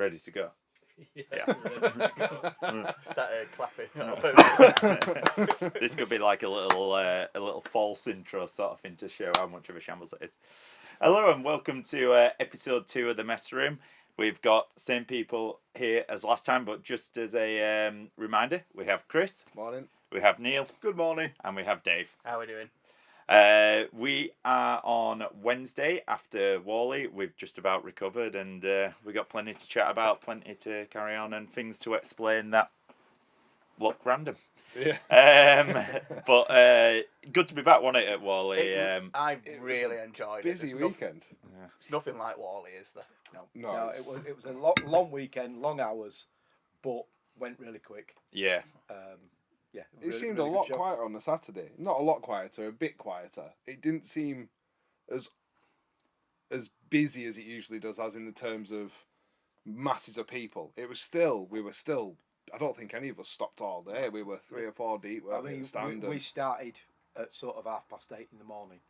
Ready to go. Yeah. Ready to go. Sat clapping. This could be like a little false intro sort of thing to show how much of a shambles it is. Hello and welcome to episode 2 of the Mess Room. We've got same people here as last time, but just as a reminder, we have Chris. Morning. We have Neil. Good morning. And we have Dave. How are we doing? We are on Wednesday after Warley. We've just about recovered and we got plenty to chat about, plenty to carry on and things to explain that look random. Yeah. But good to be back, wasn't it, at Warley? I really enjoyed it. Busy weekend. It's nothing like Warley, is there? No, it was a long weekend, long hours, but went really quick. Yeah. Yeah. It seemed a lot quieter on the Saturday. Not a lot quieter, a bit quieter. It didn't seem as busy as it usually does, as in the terms of masses of people. We were still. I don't think any of us stopped all day. We were 3 or 4 deep. We started at sort of 8:30 in the morning,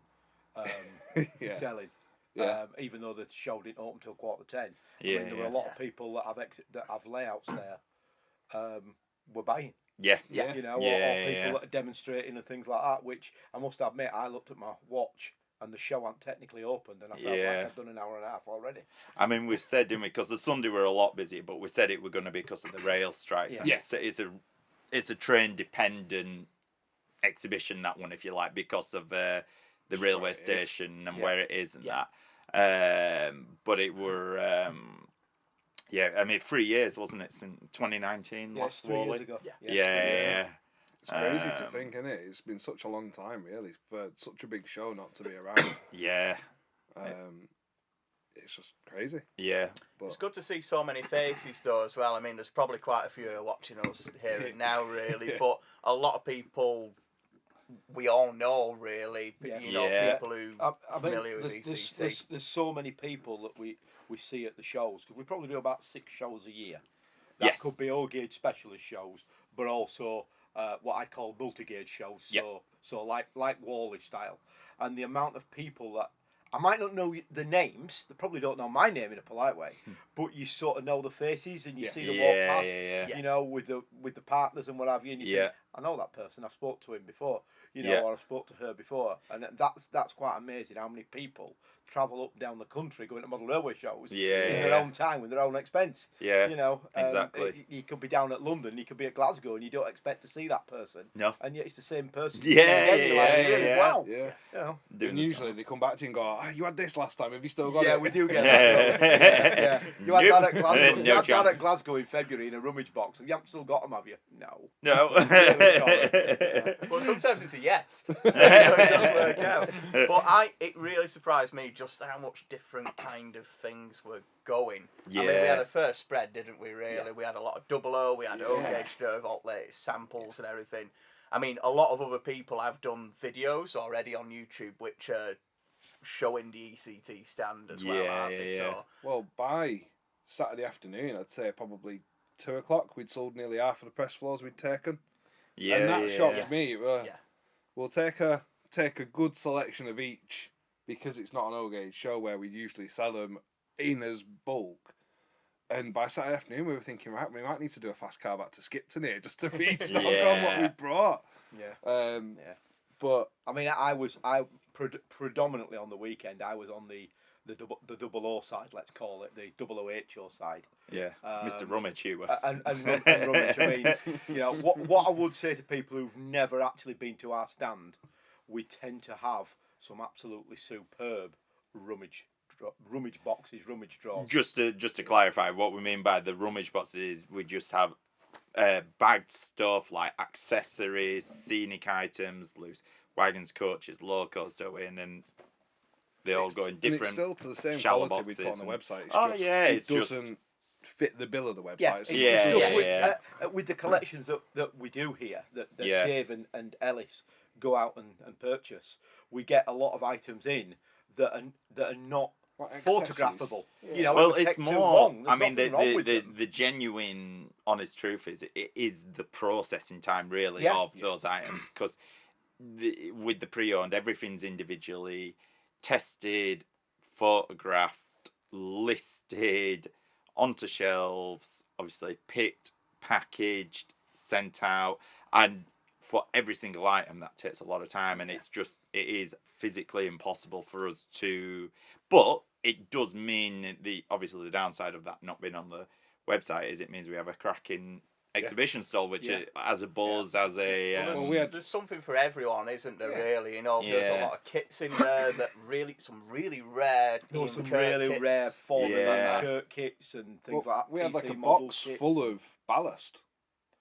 selling. Yeah. Even though the show didn't open till 10:15. Yeah. There were a lot of people that have layouts there. Were buying. Yeah. You know, or people that are demonstrating and things like that. Which I must admit, I looked at my watch and the show hadn't technically opened, and I felt like I'd done an hour and a half already. I mean, we said, didn't we? Because the Sunday were a lot busier, but we said it were going to be because of the rail strikes. Yeah. Yes, it's a train dependent exhibition, that one, if you like, because of the railway station and where it is and that. But it were. I mean, 3 years, wasn't it, since 2019? Yeah, last 3 Warley? years ago. Yeah. It's crazy to think, isn't it? It's been such a long time, really, for such a big show not to be around. Yeah. It's just crazy. Yeah. But It's good to see so many faces, though, as well. I mean, there's probably quite a few who are watching us here and now, really, but a lot of people we all know, really. You know, people who are familiar with ECT. There's so many people that we see at the shows. We probably do about 6 shows a year. That could be all-gauge specialist shows, but also what I'd call multi-gauge shows. So like Warley style. And the amount of people that I might not know the names. They probably don't know my name in a polite way, but you sort of know the faces and you see them walk past. You know, with the partners and what have you. And you think, I know that person. I've spoke to him before. You know, or I've spoke to her before. And that's quite amazing. How many people travel up and down the country going to model railway shows in their own time with their own expense. Yeah. You know, exactly. You could be down at London. You could be at Glasgow, and you don't expect to see that person. No. And yet it's the same person. Wow. Yeah. You know. And usually they come back to you and go, you had this last time, have you still got it? Yeah, we do get that. You had that at Glasgow. No You had chance. that at Glasgow in February in a rummage box, and you haven't still got them, have you? No. Well, sometimes it's a yes. So, it does work out. But it really surprised me just how much different kind of things were going. Yeah. I mean, we had a first spread, didn't we, really? Yeah. We had a lot of 00, we had O-gauge Drophead latest samples and everything. I mean, a lot of other people have done videos already on YouTube which are showing the ECT stand as well, aren't they? So, well, by Saturday afternoon, I'd say probably 2 o'clock, we'd sold nearly half of the press floors we'd taken. And that shocked me. We'll take a good selection of each because it's not an O-gauge show where we usually sell them in as bulk. And by Saturday afternoon, we were thinking, right, we might need to do a fast car back to Skipton here just to restock on what we brought. Yeah. But I mean, I predominantly on the weekend. I was on the 00 side, let's call it the 00HO side. Yeah. Mr. Rummage, you were. And Rummage. I mean, you know, what I would say to people who've never actually been to our stand, we tend to have some absolutely superb rummage boxes, rummage drawers. Just to clarify, what we mean by the rummage boxes is we just have bagged stuff like accessories, scenic items, loose wagons, coaches, locos, don't we? And then they all go in different. And it's still to the same shallow quality we put on boxes the website. It's it doesn't fit the bill of the website. Yeah, with the collections that we do here, that Dave and Ellis go out and purchase, we get a lot of items in that are not photographable. You know, well, it's more. I mean, the the genuine, honest truth is it is the processing time really of those items, because with the pre-owned, everything's individually tested, photographed, listed onto shelves, obviously picked, packaged, sent out, and for every single item that takes a lot of time, and it is physically impossible for us to, but it does mean obviously the downside of that not being on the website is it means we have a cracking exhibition stall, which has a buzz, has a... there's something for everyone, isn't there, really? You know, there's a lot of kits in there that some really rare kits. Rare formers and Kurt kits and things like that. We had like a box full of ballast.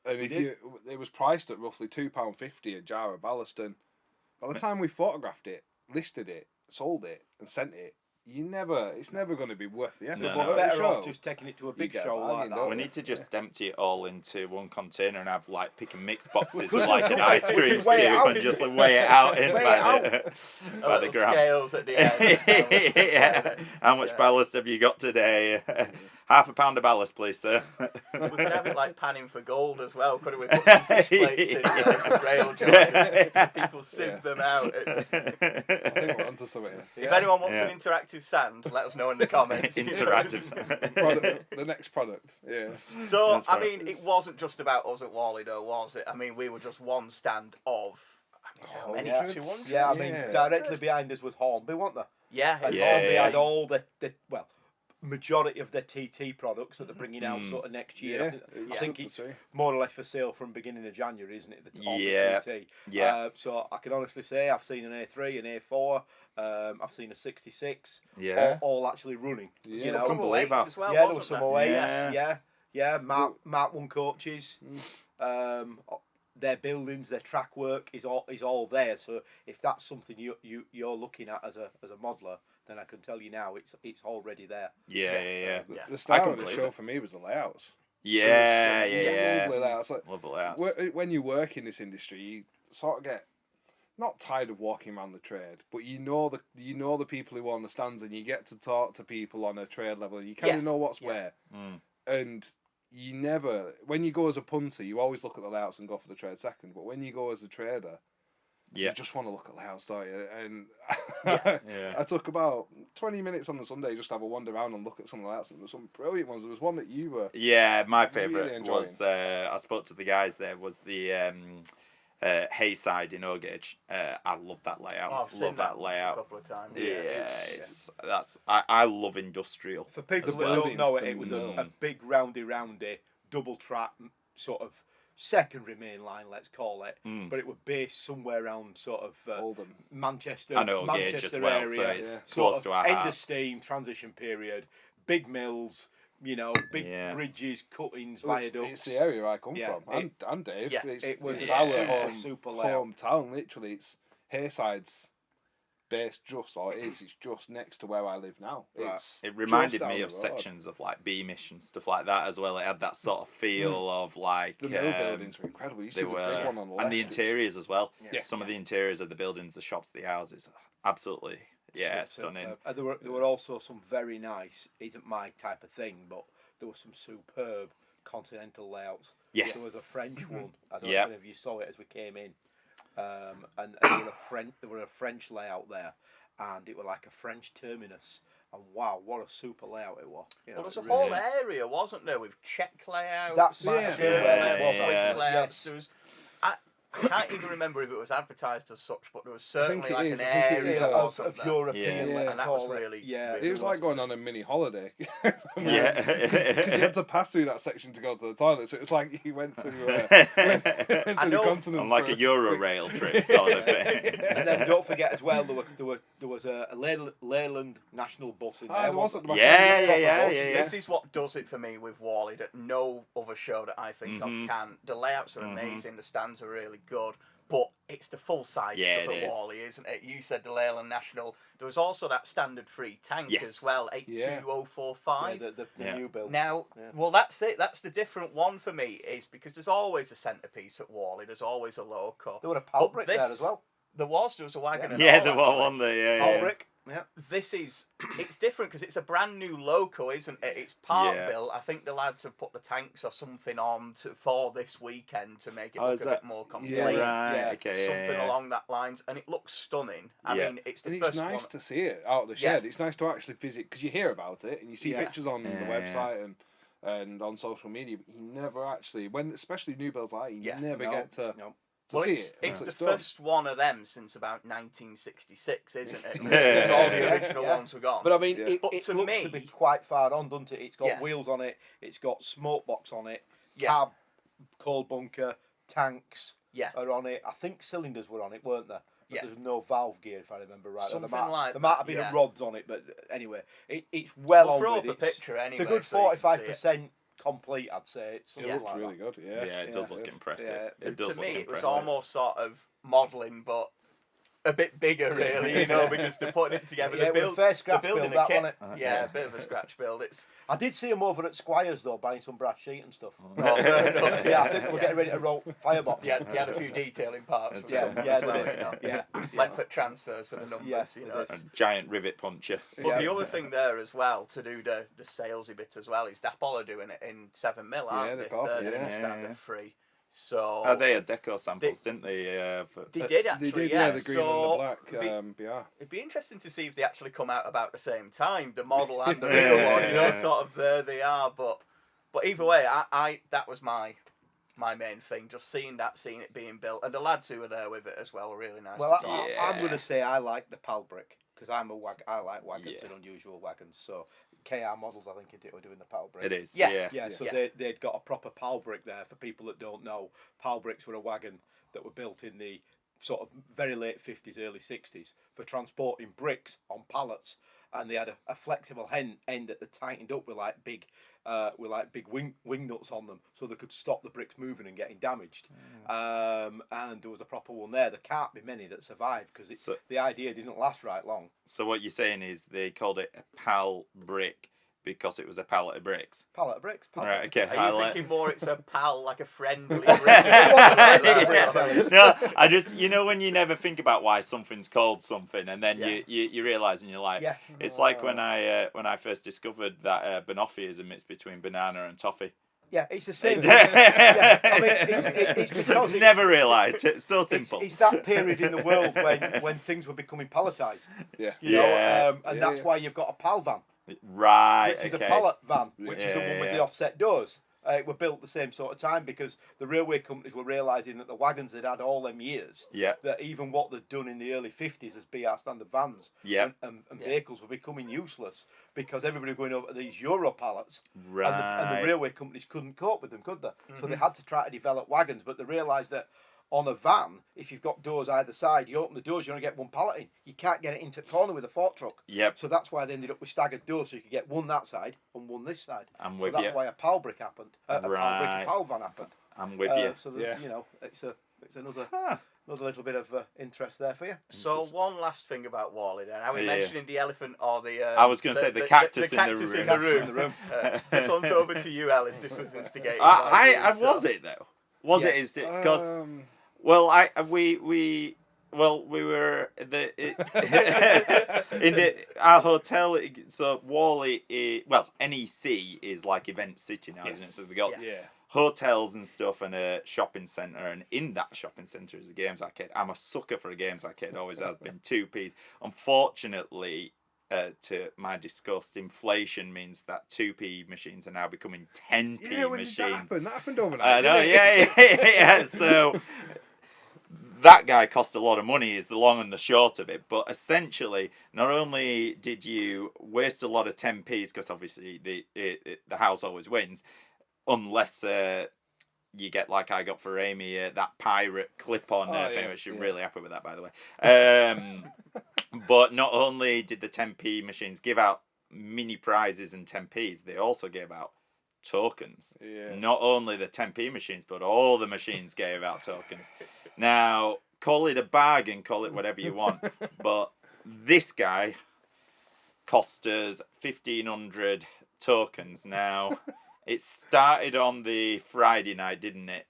And it was priced at roughly £2.50 a jar of ballast, and by the time we photographed it, listed it, sold it, and sent it, it's never going to be worth the effort. But better off just taking it to a big show like that. We need to just empty it all into one container and have like pick and mix boxes with like an ice cream scoop and just weigh it out by the gram. Scales at the end. How much ballast have you got today? Half a pound of ballast, please, sir. We could have it like panning for gold as well, couldn't we? Put some fish plates in there, some rail joints, people sieve them out. I think we're onto something. If anyone wants an interactive stand, let us know in the comments. Interactive. The next product, So, I mean, it wasn't just about us at Warley, though, was it? I mean, we were just one stand of... how many? 200? Yeah, I mean, directly behind us was Hornby, weren't there? Yeah. And Hornby had all the majority of their TT products that they're bringing out sort of next year. I think it's more or less for sale from beginning of January, isn't it? The TT. Yeah. So I can honestly say I've seen an A3, an A4, I've seen a 66. Yeah. All actually running. Yeah, you know, couple of weights as well, there wasn't was some there? weights. Yeah. Mark 1 coaches. Their buildings, their track work is all there. So if that's something you're looking at as a modeler, then I can tell you now it's already there. Yeah. The start of the show for me was the layouts. Yeah. Lovely layouts. Like, love the layouts. When you work in this industry, you sort of get not tired of walking around the trade, but you know the people who own the stands, and you get to talk to people on a trade level, and you kind of know what's where. And you never, when you go as a punter, you always look at the layouts and go for the trade second. But when you go as a trader, you just want to look at layouts, don't you? And I took about 20 minutes on the Sunday just to have a wander around and look at some of the layouts. And there were some brilliant ones. There was one that you were my favourite really was, I spoke to the guys there, was the Hayside in O-Gauge. I love that layout. I've seen that layout a couple of times. I love industrial. For people that don't know it, it was a big roundy double track sort of secondary main line, let's call it, but it was based somewhere around sort of Manchester, as well, area, so it's sort close to of our end heart. of steam, transition period, big mills, big bridges, cuttings, viaducts. It's the area I come from, and Dave. Yeah, it was our super hometown. Literally, it's Hayside's based it's just next to where I live now. It reminded me of sections of like Beamish and stuff like that as well. It had that sort of feel of like the mill buildings were incredible. You see the big one on the left. And the interiors as well. Some of the interiors of the buildings, the shops, the houses, absolutely stunning. There were also some very nice, isn't my type of thing, but there were some superb continental layouts. Yes. There was a French one. I don't know if you saw it as we came in. And there were a French layout there, and it was like a French terminus. And wow, what a super layout it was! Well, there's a whole area, wasn't there, with Czech layouts, That's Swiss layouts. There was, I can't even remember if it was advertised as such, but there was certainly like an area of European, and that was really it was like going on a mini holiday. Because you you had to pass through that section to go to the toilet, so it was like you went through the continent. On like a Eurorail trip sort of thing. And then don't forget as well, there was a Leyland national bus in there. This is what does it for me with Warley that no other show that I think of can. The layouts are amazing, the stands are really good, but it's the full size stuff at Warley, isn't it? You said the Leyland National. There was also that standard 3 tank as well, 82045. The new build. Now, well, that's it. That's the different one for me, is because there's always a centrepiece at Warley. There's always a loco. There were a power brick there as well. There was a wagon. There was one there. Power brick. Yeah. It's different because it's a brand new loco, isn't it? It's part built. I think the lads have put the tanks or something on for this weekend to make it look a bit more complete. Something along that lines, and it looks stunning. I mean, it's the first nice to see it out of the shed. It's nice to actually visit, because you hear about it and you see pictures on the website, and and on social media, but you never actually, especially new builds like that, you never get to. No. Well, see it's it. the first one of them since about 1966, isn't it? Because all the original ones were gone. But I mean, But it to looks me- to be quite far on, doesn't it? It's got Yeah. wheels on it, it's got smoke box on it, Yeah. cab, coal bunker, tanks Yeah. are on it. I think cylinders were on it, weren't there? But Yeah. there's no valve gear, if I remember right. Something there like there might have that, been yeah. rods on it, but anyway, it's well We'll on throw with up a it. picture It's a anyway, good so you can see it. 45% complete, I'd say. It's It something looks like really that. good, yeah. Yeah, it does Yeah. look impressive. Yeah. It And does to look me, it was impressive. almost sort of modelling, but a bit bigger, really, you know, because they're putting it together. Yeah, They're it was a fair scratch building build, a that, kit. wasn't it? Yeah, a bit of a scratch build. It's I did see them over at Squires, though, buying some brass sheet and stuff. fair enough. Yeah, I think they were getting ready to roll firebox. You had a few detailing parts from some yeah, as well, they you know. did. Yeah. Went for transfers for the numbers, Yes, you they know. did. it's- A giant rivet puncher. But the other thing there as well, to do the salesy bit as well, is Dapol are doing it in 7mm, aren't Yeah, they? of course, They're doing yeah. a standard free. So Oh, they had deco samples, didn't they? they did actually, They did, yeah. the green so and the black BR. it'd be interesting to see if they actually come out about the same time, the model and the real one, you know, sort of there they are. But either way, I that was my main thing, just seeing it being built, and the lads who were there with it as well were really nice Well, to talk to. I'm going to say I like the PAL brick because I like wagons Yeah. and unusual wagons. So KR Models, I think, were doing the PAL brick. It is. Yeah. Yeah. Yeah, so Yeah. they'd got a proper PAL brick there. For people that don't know, PAL bricks were a wagon that were built in the sort of very late 50s, early 60s for transporting bricks on pallets, and they had a flexible end that they tightened up with big wing nuts on them, so they could stop the bricks moving and getting damaged. And there was a proper one there. There can't be many that survive because the idea didn't last right long. So what you're saying is they called it a PAL brick because it was a pallet of bricks. Pallet of bricks. Right. Okay. Are you thinking more it's a pal, like a friendly brick? No, I just when you never think about why something's called something, and then Yeah. you realise and you're like, Yeah. it's like when I first discovered that banoffee is a mix between banana and toffee. Yeah, it's the same. Yeah, I mean, it's because Never realised. It's so simple. It's that period in the world when things were becoming palletised. Yeah. You know, Yeah. and that's why you've got a PAL van, Right. which is okay. a pallet van, which is the Yeah, one with yeah. the offset doors. It were built the same sort of time because the railway companies were realising that the wagons they'd had all them years, Yeah. that even what they'd done in the early 50s as BR standard vans Yeah. and vehicles were becoming useless because everybody were going over to these Euro pallets, Right. and the railway companies couldn't cope with them, could they? So they had to try to develop wagons, but they realised that on a van, if you've got doors either side, you open the doors, you only get one pallet in. You can't get it into the corner with a fork truck. Yep. So that's why they ended up with staggered doors, so you could get one that side and one this side. I'm So with that's you. why a PAL brick happened. A Right. PAL van happened. I'm with you. So Yeah. it's another little bit of interest there for you. So one last thing about Warley then. Are we Yeah. mentioning the elephant or the... I was going to say the cactus, the cactus in the room. in the room. This one's over to you, Ellis. This was instigated by I you, so- was it though? Was Yeah. it? Is it because? Um, Well, we were in our hotel. So Warley, NEC is like Event City now, isn't it? So we got yeah. hotels and stuff and a shopping centre, and in that shopping centre is a games arcade. I'm a sucker for a games arcade. Always has been. 2Ps. Unfortunately, to my disgust, inflation means that 2P machines are now becoming 10P Yeah, when machines. did that happen? That happened overnight. I know, didn't it? yeah. So that guy cost a lot of money is the long and the short of it. But essentially, not only did you waste a lot of 10Ps, because obviously the house always wins, unless you get like I got for Amy, that pirate clip-on thing, which I'm really happy with that, by the way. But not only did the 10P machines give out mini prizes and 10Ps, they also gave out tokens. Yeah. Not only the 10P machines, but all the machines gave out tokens. Now, call it a bargain, call it whatever you want, but this guy cost us 1,500 tokens. Now, it started on the Friday night, didn't it?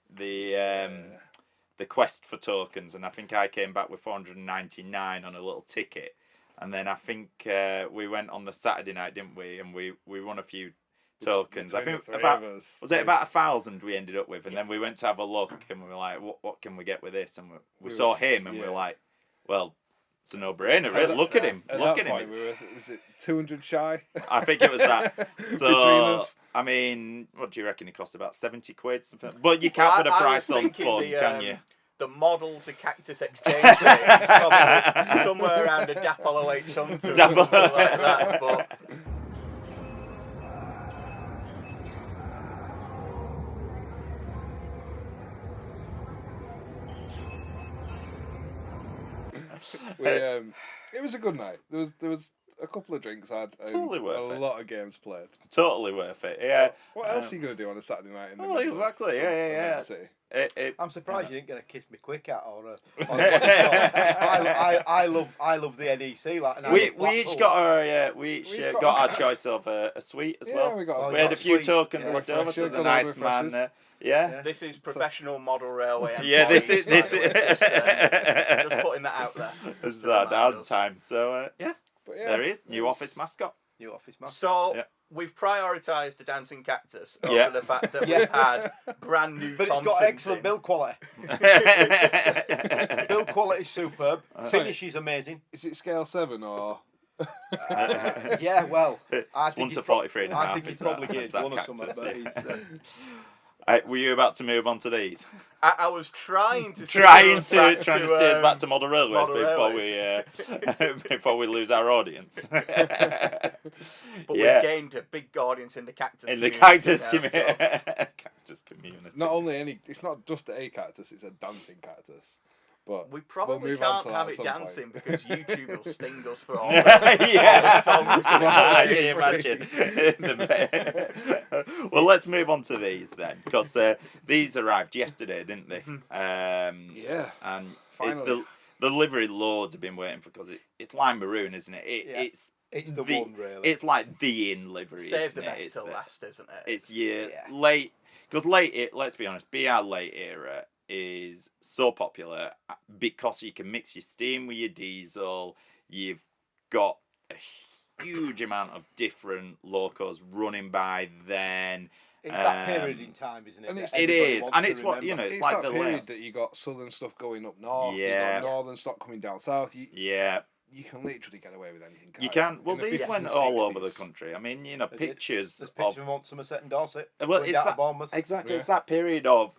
The quest for tokens, and I think I came back with 499 on a little ticket, and then I think we went on the Saturday night, didn't we? And we won a few tokens. I think about was it about 1,000 we ended up with, and then we went to have a look, and we were like, what can we get with this? And we saw him, and we were like, well, it's a no-brainer. So Really. Look at him. At Look that at him. point, we were, was it 200 shy? I think it was that. Between So, us. I mean, what do you reckon it cost? About 70 quid? Something. But you can't put a price on fun, can you? The model to cactus exchange rate is probably somewhere around a Dapolo 800 or something like that. But it was a good night. There was a couple of drinks had. Totally and worth a it. lot of games played. Totally worth it. Yeah. What else are you gonna do on a Saturday night in the Oh, middle of exactly. Yeah. City? I'm surprised you didn't get a Kiss Me Quick out or I love the NEC like. And we each got our choice of a sweet as well. We had a few tokens Yeah, left over, so refreshers, the nice man. refreshers. Yeah. this is professional model railway. Yeah, this is just putting that out there. This is to our remind us. downtime. So yeah, But yeah, there he is, new office mascot. New office man. So Yeah. we've prioritised a dancing cactus over Yeah. the fact that we've had brand new But Thompson. it's got excellent build quality. Build quality superb. Finish is amazing. Is it scale 7 or? Yeah, well, I It's 1 think to he's pro- 43 and a half. I think he's is that- probably is gauged that one or something. cactus, But yeah. he's, Were you about to move on to these? I was trying to steer Trying us to back steer us back to model railways model before we before we lose our audience. but Yeah. we've gained a big audience in the cactus In the community cactus now, community. so- Cactus community. Not only it's not just a cactus; it's a dancing cactus. But We probably we'll move on can't to that have at it some dancing point. because YouTube will sting us for all Yeah. the songs that I it can imagine. Well, let's move on to these then, because these arrived yesterday, didn't they? Yeah, And finally. it's the livery loads have been waiting for, because it's lime maroon, isn't it? Yeah. It's the one, really. It's like the in livery. Save the isn't it? best It's till the- last, isn't it? It's yeah. late, because let's be honest, BR late era is so popular because you can mix your steam with your diesel. You've got a huge amount of different locos running by then. It's that period in time, isn't it? And that it's- It everybody is, wants and to it's what remember. it's it's like that the period layouts. that you got southern stuff going up north. Yeah. You got northern stock coming down south. Yeah, You can literally get away with anything. you can't can. Well, In the these 50s went and all over the 60s. country. I mean, They did. pictures There's of pictures of Somerset and Dorset. well, going it's down to that Bournemouth. exactly. Yeah. It's that period of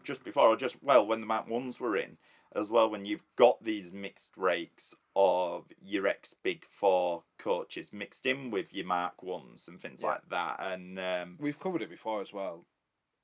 just before, or just when the Mark Ones were in, as well. When you've got these mixed rakes of your ex Big Four coaches mixed in with your Mark Ones and things like that, and We've covered it before as well.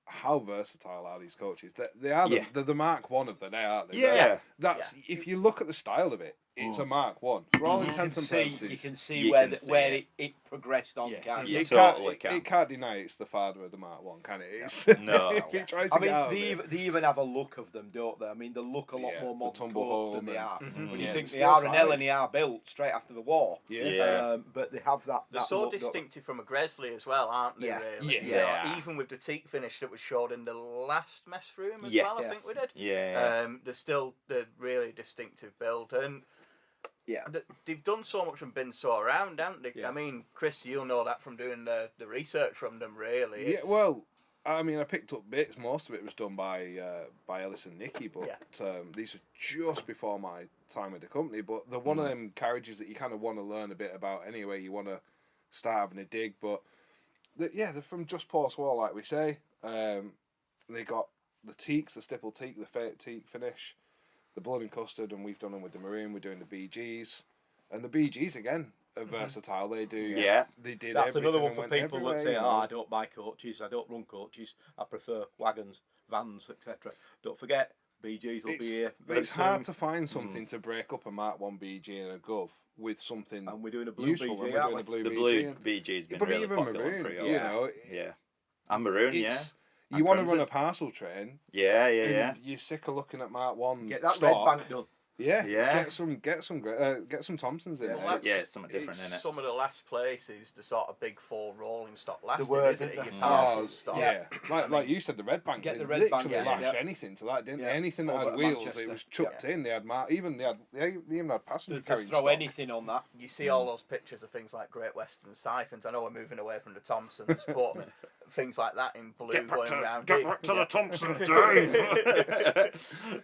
How versatile are these coaches? They are Yeah. the Mark One of the day, aren't they? Yeah. That's if you look at the style of it, it's a Mark One for all Mhm. intents and You purposes. can see You where can see where it. it progressed on, Yeah. can't You you? totally It can. can't deny it's the father of the Mark One, can it? It's, No. if it tries to I get out mean, of it. they even have a look of them, don't they? I mean, they look a lot Yeah, more the modern tumble coat home than they and- are. Mhm. When you Yeah, think the they steel are an L sides. and they are built straight after the war. Yeah. But they have that. They're that so look, don't they? distinctive from a Gresley as well, aren't they? Yeah. Really, Yeah. You know, Yeah. even with the teak finish that was showed in the last mess room as Yes. well. I Yes. think we did. Yeah. They're still the really distinctive build, and Yeah. they've done so much and been so around, haven't they? Yeah. I mean, Chris, you'll know that from doing the research from them. Really, Yeah, It's- well, I mean, I picked up bits. Most of it was done by Ellis and Nicky, but these are just before my time with the company. But they're one of them carriages that you kind of want to learn a bit about anyway. You want to start having a dig, but they're from just post-war, like we say. They got the teaks, the stipple teak, the fake teak finish, the blood and custard, and we've done them with the Maroon. We're doing the BGs, and the BGs again are versatile. They do. Yeah. They did. That's another everything one and for went people that everywhere, say, you "Oh, know. I don't buy coaches. I don't run coaches. I prefer wagons, vans, etc." Don't forget, BGs will be here very It's soon. hard to find something to break up a Mark 1 BG and a Gov with something And we're doing a blue useful. BG, and we're aren't doing a blue The BG. blue and- BG's been but really even popular. Maroon, pre-order. you know, Yeah. And Maroon, yeah. you And want to Crimson. run a parcel train, Yeah. and you're sick of looking at Mark 1 Get that stock. red bank done. Yeah, Yeah. get some Thompsons in Well, there. that's- Yeah, it's something different, it's innit? some of the last places the sort of big four rolling stock lasted, were, isn't it? didn't Your they? parcel Oh, stock. yeah, like you said, the red bank. Get the they red bank, literally yeah. lashed Yeah. anything to that, didn't Yeah. they? Anything that Over had to wheels, Manchester. it was chucked in. They had they even had passenger They carrying throw stock. anything on that. You see all those pictures of things like Great Western siphons. I know we're moving away from the Thompsons, but things like that in blue going around. Get back to the Thompson, Dave.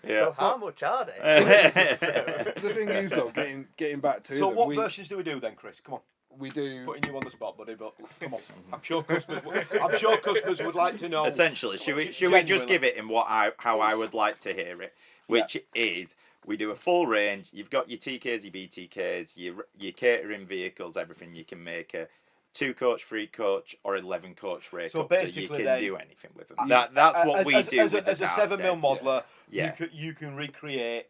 So how much are they? The thing is, though, getting back to So them, what versions do we do then, Chris? Come on. We do. Putting you on the spot, buddy, but come on. I'm sure customers would like to know. Essentially, should we just give it in how I would like to hear it, which is we do a full range. You've got your TKs, your BTKs, your catering vehicles, everything. You can make a 2-coach, 3-coach, or 11-coach rake So up, basically, so you can then, do anything with them. That's what we do with the as a 7mm modeler. Yeah. You can recreate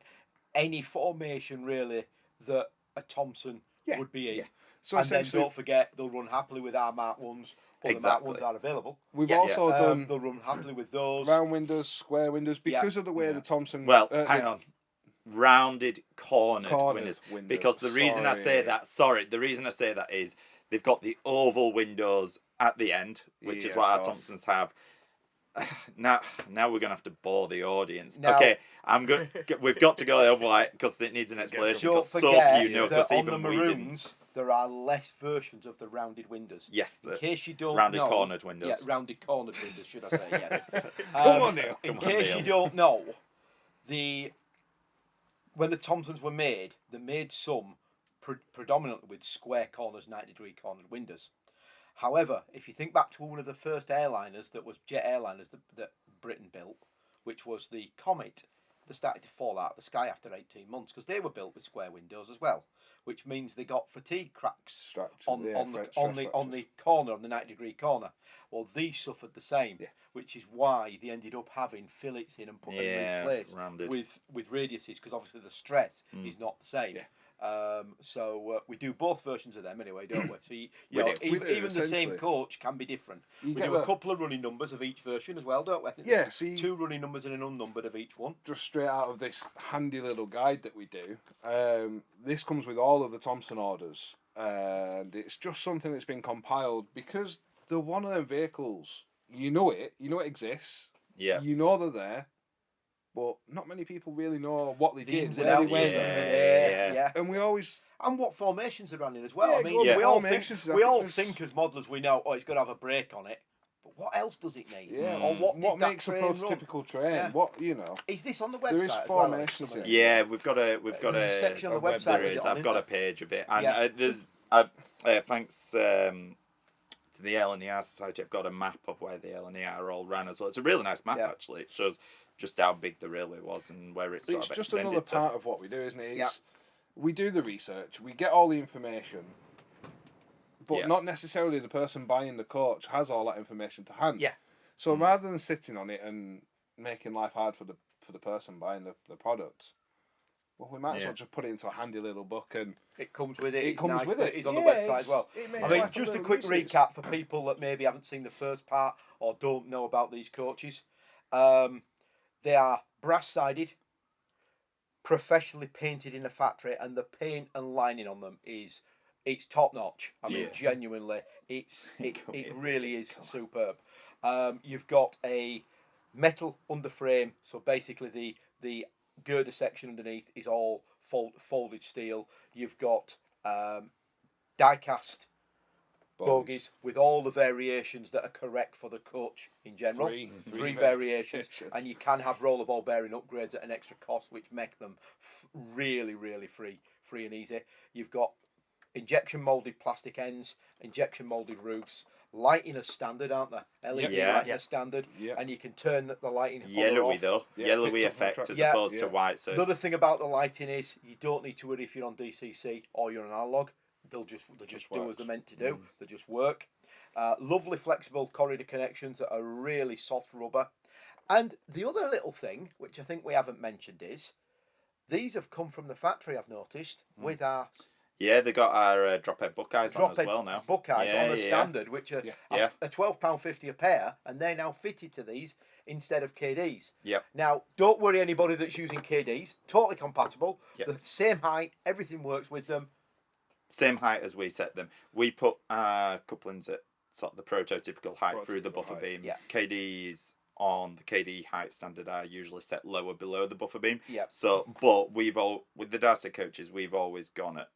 any formation really that a Thompson would be in. Yeah. So and then don't forget, they'll run happily with our Mark 1s, or the Mark 1s are available. We've also done they'll run happily with those. round windows, square windows, because of the way the Thompson... Well, hang on. Rounded, cornered windows. Because the reason I say that is they've got the oval windows at the end, which is what our Thompsons have. Now we're gonna have to bore the audience. Okay, we've got to go over because it needs an explanation. Because so few know. Because on even the Maroons, there are less versions of the rounded windows. Yes, in case you don't rounded know, cornered windows. Yeah, rounded cornered windows, should I say? Yeah. Come on, Neil. In case you don't know, when the Thompsons were made, they made some predominantly with square corners, 90-degree cornered windows. However, if you think back to one of the first airliners that was jet airliners that Britain built, which was the Comet, they started to fall out of the sky after 18 months because they were built with square windows as well, which means they got fatigue cracks on the corner, on the 90-degree corner. Well, these suffered the same, which is why they ended up having fillets in and put them in place with radiuses, because obviously the stress is not the same. So we do both versions of them anyway, don't we? So even the same coach can be different. We do a couple of running numbers of each version as well, don't we? I think two running numbers and an unnumbered of each one. Just straight out of this handy little guide that we do. This comes with all of the Thompson orders, and it's just something that's been compiled because they're one of them vehicles. You know it exists. Yeah. You know they're there. But not many people really know what they did. And we always... And what formations they ran in as well. Yeah, I mean, we all think as modelers we know, it's got to have a brake on it. But what else does it need? Yeah. Or what makes a prototypical train? Yeah. What, you know? Is this on the website? There is formations in it. Yeah, we've got a section on the website. There is. I've got a page of it. And thanks to the LNER Society, I've got a map of where the LNER all ran as well. It's a really nice map, actually. It shows just how big the railway was and where it's sort of just another part of what we do, isn't it? We do the research, we get all the information, but not necessarily the person buying the coach has all that information to hand. Yeah. So rather than sitting on it and making life hard for the person buying the product, well, we might as well just put it into a handy little book, and it comes with it. It comes with it. It's on the website as well. I mean, just a quick recap for people that maybe haven't seen the first part or don't know about these coaches. They are brass-sided, professionally painted in a factory, and the paint and lining on them it's top notch. I mean, genuinely, it really is superb. You've got a metal underframe, so basically the girder section underneath is all folded steel. You've got die-cast bogies with all the variations that are correct for the coach in general. Three variations, and you can have roller ball bearing upgrades at an extra cost, which make them really, really free and easy. You've got injection molded plastic ends, injection molded roofs, lighting as standard, aren't they? LED lighting as standard, and you can turn the lighting yellowy off. Though, yellowy effect as opposed to white. So another thing about the lighting is you don't need to worry if you're on DCC or you're on analog. They'll just do as they're meant to do. They just work. Lovely flexible corridor connections that are really soft rubber. And the other little thing, which I think we haven't mentioned, is these have come from the factory, I've noticed, with our... Yeah, they got our Drophead Buckeyes on as well now. Buckeyes on the standard, which are £12.50 a pair, and they're now fitted to these instead of KDs. Yep. Now, don't worry anybody that's using KDs. Totally compatible. Yep. The same height. Everything works with them. Same height as we set them. We put couplings at sort of the prototypical height through the buffer beam. Yeah. KDs on the KD height standard are usually set lower below the buffer beam. Yeah. So, but with the Darcy coaches, we've always gone at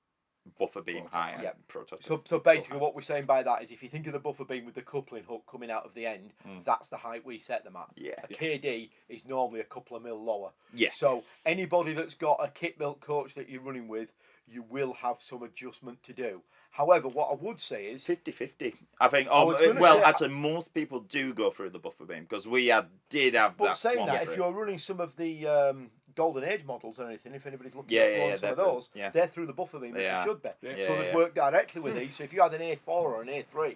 buffer beam height and prototype. So basically what we're saying by that is if you think of the buffer beam with the coupling hook coming out of the end, that's the height we set them at. Yeah. A KD is normally a couple of mil lower. Yeah. So anybody that's got a kit built coach that you're running with, you will have some adjustment to do. However, what I would say is 50-50. I think. Actually, most people do go through the buffer beam because we did have but that. Saying that, if you're running some of the Golden Age models or anything, if anybody's looking at some of those, they're through the buffer beam as they should be. Yeah. So they'd work directly with these. So if you had an A4 or an A3,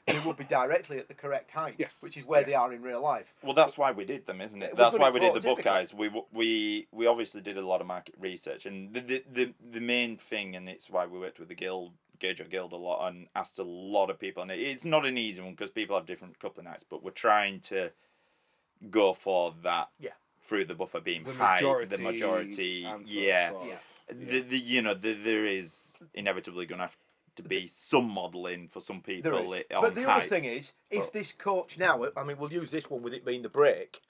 they would be directly at the correct height, which is where they are in real life. Well, that's why we did them, isn't it? That's why we did the Buckeyes. We obviously did a lot of market research, and the main thing, and it's why we worked with the Gauge Guild a lot and asked a lot of people, and it's not an easy one because people have different coupling heights, but we're trying to go for that through the buffer beam height. The majority, there is inevitably going to have to be some modelling for some people. But the other thing is, if this coach now, I mean, we'll use this one with it being the brake.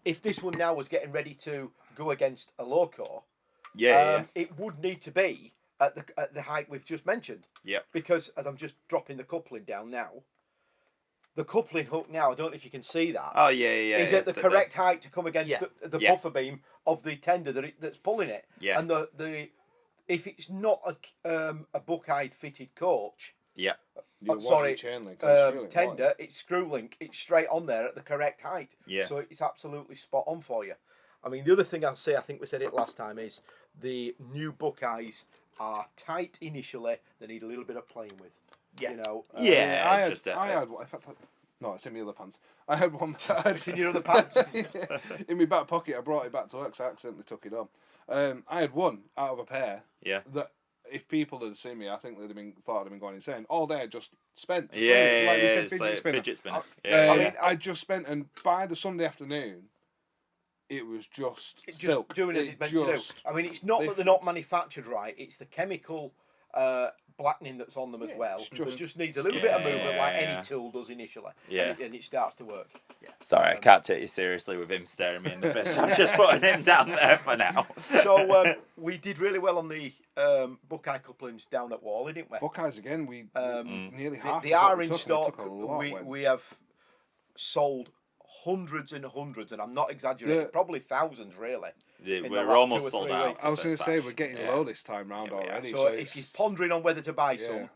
If this one now was getting ready to go against a loco, it would need to be at the height we've just mentioned. Yeah. Because as I'm just dropping the coupling down now, the coupling hook now, I don't know if you can see that. Oh is at the correct height to come against the buffer beam of the tender that's pulling it. Yeah. And the if it's not a Buckeye fitted coach. Yeah. Tender, it's screw link. It's straight on there at the correct height. Yeah. So it's absolutely spot on for you. I mean, the other thing I'll say, I think we said it last time, is the new Buckeyes are tight initially. They need a little bit of playing with. Yeah. You know. No, it's in my other pants. I had one tied. It's in your other pants? In my back pocket. I brought it back to work because I accidentally took it on. I had one out of a pair. Yeah. That if people had seen me, I think they'd have thought I'd have been going insane. All day I just spent. Like we said, fidget spinner. I just spent, and by the Sunday afternoon, it was just silk. Doing as it's meant to do. I mean, it's not that they're not manufactured right. It's the chemical blackening that's on them as well. It just needs a little bit of movement, like any tool does initially. Yeah. And it starts to work. Yeah. Sorry, I can't take you seriously with him staring me in the face. I'm just putting him down there for now. So we did really well on the Buckeye couplings down at Warley, didn't we? Buckeyes again. We nearly half. They are in stock. We have sold hundreds and hundreds, and I'm not exaggerating, probably thousands really. We're almost sold out. I was going to say we're getting low this time round already. So if you're pondering on whether to buy some,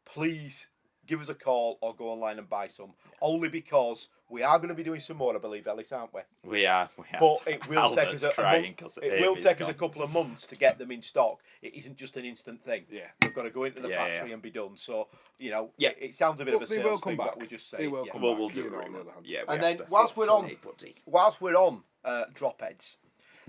please give us a call or go online and buy some. Only because we are going to be doing some more, I believe, Ellis, aren't we? We are. But it will take us a couple of months to get them in stock. It isn't just an instant thing. Yeah. We've got to go into the factory and be done. So, it sounds a bit of a sales thing, but we just say they will come back. We'll do it. Yeah. And then whilst we're on drop heads,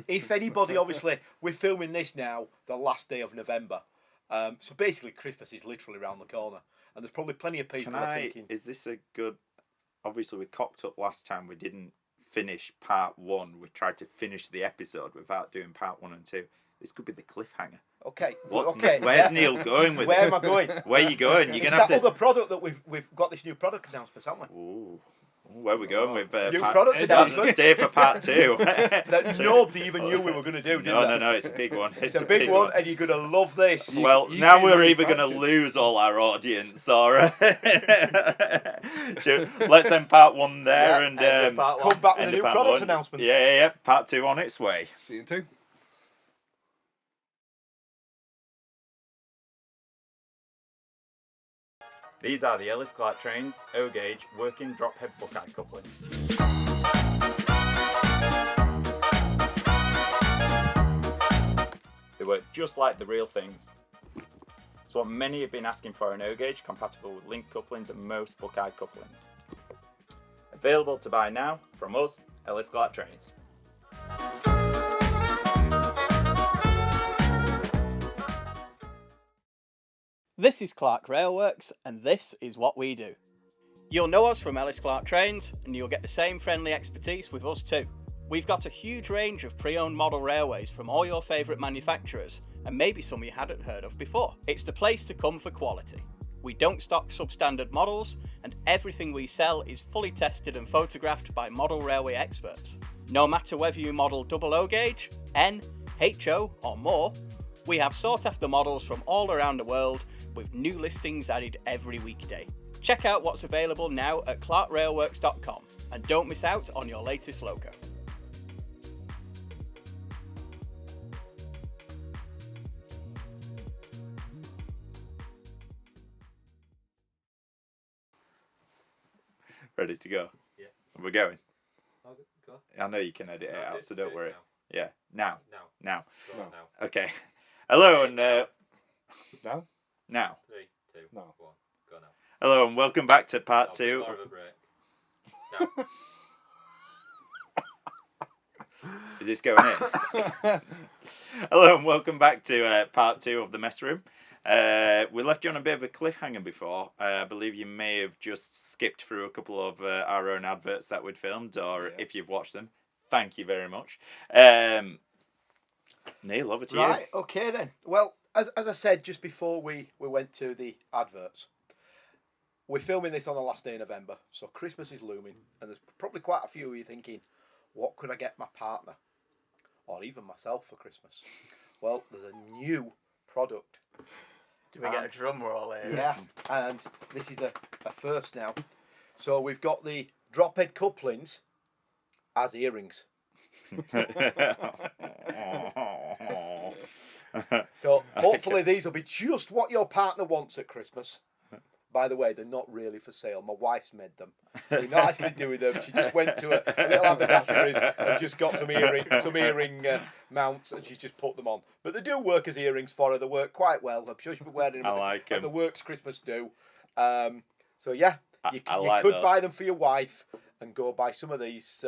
if anybody, obviously, we're filming this now the last day of November. So basically, Christmas is literally around the corner. And there's probably plenty of people thinking... Is this a good... Obviously, we cocked up last time. We didn't finish part 1. We tried to finish the episode without doing part 1 and 2. This could be the cliffhanger. Okay. Where's Neil going with Where this? am I going? Where are you going? You're it's gonna have that other product that we've got this new product announcement, haven't we? Ooh. Where are we going with new product announcement? Stay for part 2. That nobody even knew we were going to do, did they? No, it's a big one. It's a big one, and you're going to love this. Well, now we're either going to lose all our audience or... Let's end part 1 there and come back with a new product announcement. Yeah. Part 2 on its way. See you in 2. These are the Ellis Clark Trains O-Gauge working drophead Buckeye couplings. They work just like the real things. It's what many have been asking for, an O-Gauge compatible with link couplings and most Buckeye couplings. Available to buy now from us, Ellis Clark Trains. This is Clark Railworks, and this is what we do. You'll know us from Ellis Clark Trains, and you'll get the same friendly expertise with us too. We've got a huge range of pre-owned model railways from all your favourite manufacturers, and maybe some you hadn't heard of before. It's the place to come for quality. We don't stock substandard models, and everything we sell is fully tested and photographed by model railway experts. No matter whether you model double O gauge, N, HO or more, We have sought after models from all around the world, with new listings added every weekday. Check out what's available now at clarkrailworks.com and don't miss out on your latest logo. Ready to go? Yeah. We're going. Oh, go. I know you can edit it out, so don't worry. Now. Yeah. Now. Now. Go No. on now. Okay. Hello and Now? now. 3, 2, No. 1. Go now. Hello and welcome back to part I'll 2. More of a break. Now. Is this going in? Hello and welcome back to part 2 of the mess room. We left you on a bit of a cliffhanger before. I believe you may have just skipped through a couple of our own adverts that we'd filmed, or if you've watched them, thank you very much. Neil, over to you. Right, okay then. Well, as I said just before we went to the adverts, we're filming this on the last day of November, so Christmas is looming, and there's probably quite a few of you thinking, what could I get my partner, or even myself for Christmas? Well, there's a new product. Do we get a drum roll here? Yeah, and this is a first now. So we've got the Drophead couplings as earrings. So hopefully these will be just what your partner wants at Christmas. By the way, they're not really for sale. My wife's made them. We nicely do with them. She just went to a little haberdashery and just got some earring mounts, and she's just put them on. But they do work as earrings for her. They work quite well. I'm sure she'll be wearing them at the Works Christmas do. So yeah, you could buy them for your wife and go buy some of these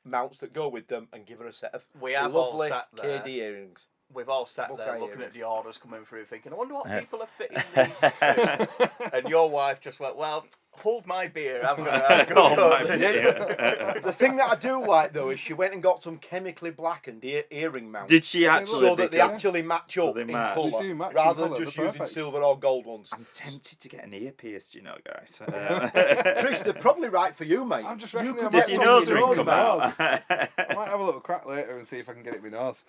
mounts that go with them and give her a set of lovely KD earrings. We've all sat Buckeye there looking earrings. at the orders coming through thinking, I wonder what people are fitting these to. And your wife just went, well, hold my beer. I'm going to Hold my beer. The thing that I do like though is she went and got some chemically blackened earring mounts. Did she actually? So that they actually match up in They colour do match in rather than colour, just they're using perfect. silver or gold ones. I'm tempted to get an ear pierced, you know, guys. Chris, they're probably right for you, mate. I'm just reckoning I could might Did your have nose it ring in come my out? nose. I might have a little crack later and see if I can get it in my nose.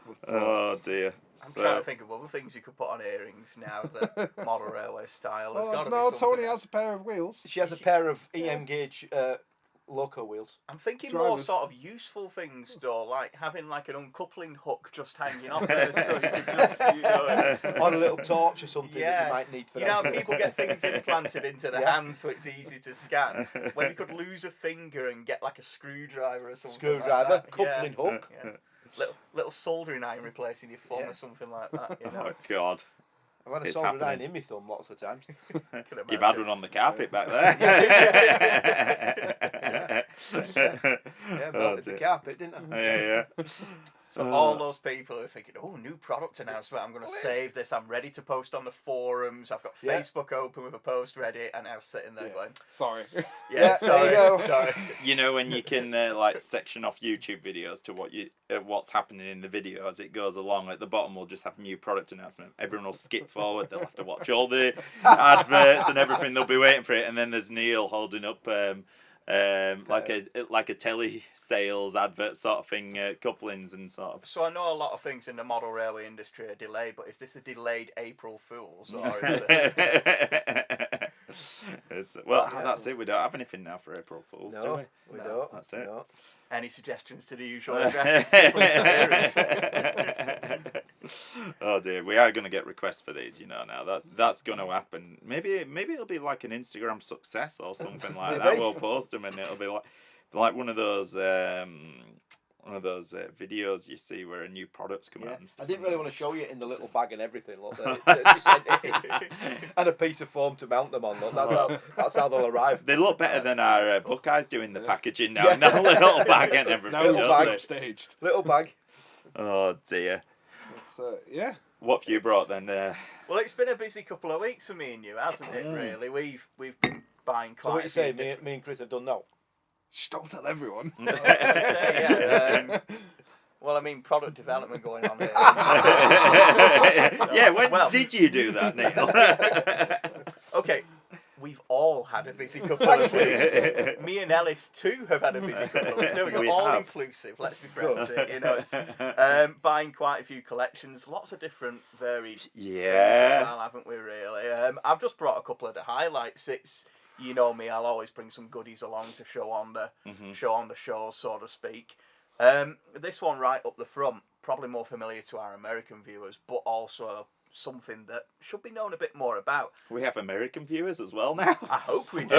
But, Oh dear. I'm trying to think of other things you could put on earrings now that model railway style. There's got to be no, something Tony else. has a pair of wheels. She has a pair of EM gauge loco wheels. I'm thinking more Drivers. sort of useful things, though, like having like an uncoupling hook just hanging off there, so you could just, it's, On a little torch or something that you might need for you know, that. people get things implanted into the hand so it's easy to scan. When you could lose a finger and get like a screwdriver or something. Screwdriver, like that. coupling hook. Yeah. Little soldering iron replacing your thumb or something like that. You know, Oh God. I've had a It's soldering iron happening. in my thumb lots of times. You've had one on the carpet back there. Yeah, melted the carpet, didn't I? Yeah. So all those people are thinking, oh, new product announcement, I'm going to save this, I'm ready to post on the forums, I've got Facebook open with a post ready, and I was sitting there going, Sorry. yeah, there you go. sorry. You know when you can like section off YouTube videos to what's happening in the video as it goes along. At the bottom, we'll just have new product announcement. Everyone will skip forward. They'll have to watch all the adverts and everything. They'll be waiting for it, and then there's Neil holding up like a telly sales advert sort of thing, couplings and sort of. So I know a lot of things in the model railway industry are delayed, but is this a delayed April Fool's? Or is this... That's it. We don't have anything now for April Fools, do we? We No, don't. That's it. No. Any suggestions to the usual address? Please Oh dear, we are going to get requests for these, you know. Now that's going to happen. Maybe it'll be like an Instagram success or something like that. We'll post them and it'll be like one of those videos you see where a new product's come out and stuff. I didn't really want to show you in the little bag and everything. Look, just sent it in. And a piece of foam to mount them on. Look, that's how they'll arrive. They look better than our Buckeyes doing the packaging now. That little bag and everything. Now don't it's they? upstaged. Little bag. Oh dear. Yeah. What have you brought then? Well, it's been a busy couple of weeks for me and you, hasn't it? Really, we've been buying quite. So what you say? few Me and Chris have done now. Shh, don't tell everyone. I was going to say, yeah. Well, I mean, product development going on here. Yeah, when did you do that, Neil? Okay, we've all had had a busy couple of weeks. Me and Ellis too have had a busy couple of weeks. There we go, We all have. inclusive. Let's be friends here. You know, it's, buying quite a few collections, lots of different varied things as well, haven't we? Really. I've just brought a couple of the highlights. It's, you know me, I'll always bring some goodies along to show on the show, so to speak. This one right up the front, probably more familiar to our American viewers, but also something that should be known a bit more about. We have American viewers as well now. I hope we do.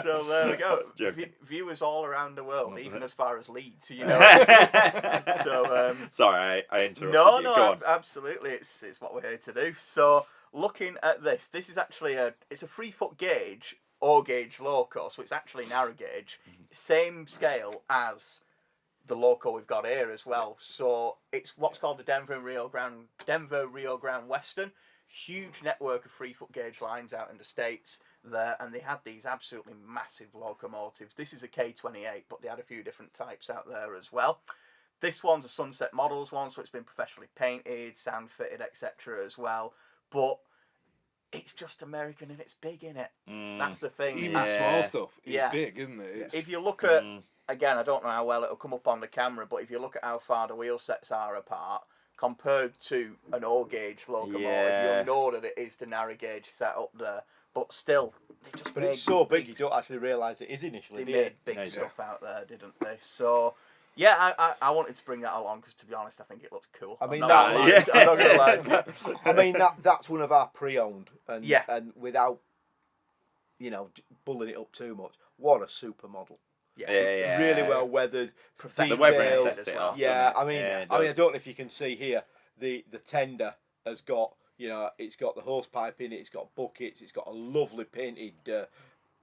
So there we go. Viewers all around the world, even as far as Leeds, you know. So sorry, I interrupted you. No, Go on. absolutely. It's what we're here to do. So looking at this is actually it's a 3-foot gauge or gauge loco, so it's actually narrow gauge, same scale as the loco we've got here as well. So it's what's called the Denver Rio Grande Western. Huge network of 3-foot gauge lines out in the States there, and they had these absolutely massive locomotives. This is a K28, but they had a few different types out there as well. This one's a Sunset Models one, so it's been professionally painted, sound fitted, etc. as well. But it's just American and it's big, innit? That's the thing. Even small stuff is big, isn't it? If you look at, again, I don't know how well it'll come up on the camera, but if you look at how far the wheel sets are apart, compared to an O-gauge locomotive, you'll know that it is the narrow gauge set up there. But still, they just But it's so big, you don't actually realise it is initially. They made big stuff out there, didn't they? So, yeah, I wanted to bring that along because, to be honest, I think it looks cool. I mean, I'm not going to lie to you. I mean, that's one of our pre-owned, and without, you know, bulling it up too much, what a super model. Yeah. Really well weathered. The weathering sets it off. Yeah, I mean, it I does. don't know if you can see here, the tender has got, you know, it's got the hose pipe in it, it's got buckets, it's got a lovely painted